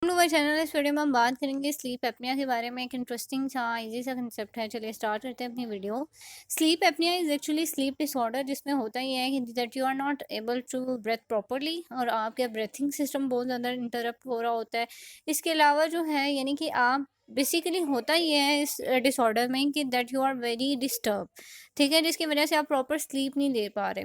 To my channel. इस video में हम बात करेंगे स्लीप एपनिया के बारे में। एक इंटरेस्टिंग सा इजी सा कंसेप्ट है। चलिए स्टार्ट करते हैं अपनी video. Sleep apnea is actually sleep disorder, जिसमें होता ही है कि that you are not able to breathe properly, और आपका ब्रेथिंग सिस्टम बहुत ज़्यादा इंटरप्ट हो रहा होता है। इसके अलावा जो है यानी कि आप बेसिकली होता ही है इस डिसऑर्डर में कि that you are very disturb, ठीक है, जिसकी वजह से आप प्रॉपर स्लीप नहीं ले पा रहे।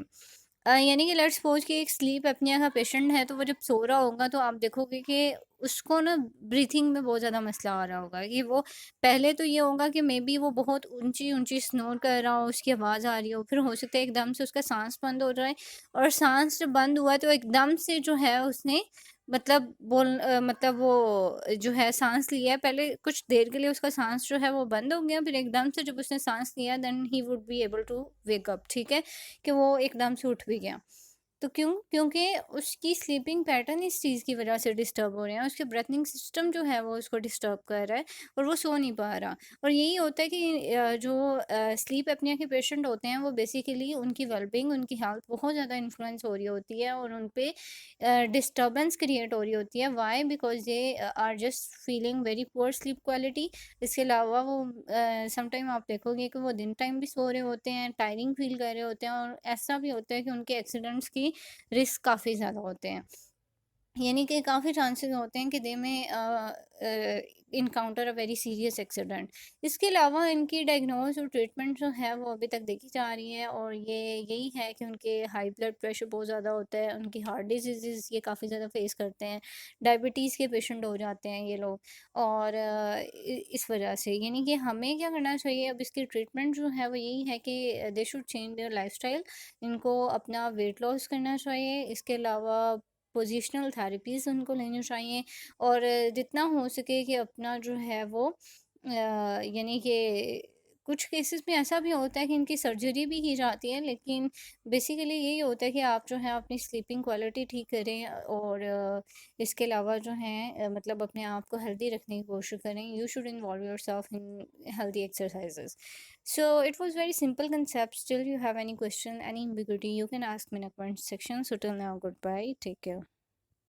यानी कि लेट्स सपोज कि एक स्लीप एपनिया का पेशेंट है, तो वो जब सो रहा होगा तो आप देखोगे कि उसको ना ब्रीथिंग में बहुत ज़्यादा मसला आ रहा होगा। कि वो पहले तो ये होगा कि मे बी वो बहुत ऊंची ऊंची स्नोर कर रहा हो, उसकी आवाज़ आ रही हो, फिर हो सकता है एकदम से उसका सांस बंद हो जाए। और सांस जब बंद हुआ तो एकदम से जो है उसने मतलब वो जो है सांस लिया है, पहले कुछ देर के लिए उसका सांस जो है वो बंद हो गया, फिर एकदम से जब उसने सांस लिया then he would be able to wake up, ठीक है, कि वो एकदम से उठ भी गया। तो क्योंकि उसकी स्लीपिंग पैटर्न इस चीज़ की वजह से डिस्टर्ब हो रहे हैं, उसके ब्रीथिंग सिस्टम जो है वो उसको डिस्टर्ब कर रहा है और वो सो नहीं पा रहा। और यही होता है कि जो स्लीप एपनिया के पेशेंट होते हैं वो बेसिकली उनकी वेलबींग, उनकी हेल्थ बहुत ज़्यादा इन्फ्लुएंस हो रही होती है और उन पे डिस्टर्बेंस क्रिएट हो रही होती है। Why? Because they are just feeling very poor sleep quality. इसके अलावा वो समटाइम आप देखोगे कि वो दिन टाइम भी सो रहे होते हैं, टायरिंग फील कर रहे होते हैं, और ऐसा भी होता है कि उनके एक्सीडेंट्स की रिस्क काफ़ी ज़्यादा होते हैं। यानी कि काफ़ी चांसेस होते हैं कि दे में encounter a very serious accident. इसके अलावा इनकी डायग्नोज और ट्रीटमेंट जो है वो अभी तक देखी जा रही है, और ये यही है कि उनके हाई ब्लड प्रेशर बहुत ज़्यादा होता है, उनकी हार्ट डिजीज़ ये काफ़ी ज़्यादा फेस करते हैं, डायबिटीज़ के पेशेंट हो जाते हैं ये लोग। और इस वजह से यानी कि हमें क्या करना चाहिए अब इसकी ट्रीटमेंट जो है वो यही है कि they should change their lifestyle. इनको अपना वेट लॉस करना चाहिए। इसके अलावा पोजिशनल थेरेपीज़ उनको लेनी चाहिए, और जितना हो सके कि अपना जो है वो यानी कि कुछ केसेस में ऐसा भी होता है कि इनकी सर्जरी भी की जाती है, लेकिन बेसिकली यही होता है कि आप जो है अपनी स्लीपिंग क्वालिटी ठीक करें, और इसके अलावा जो है मतलब अपने आप को हेल्दी रखने की कोशिश करें। You should involve yourself in healthy exercises. So it was very simple concept. Still you have any question, any ambiguity, you can ask me in a comment section. So till now, goodbye, take care.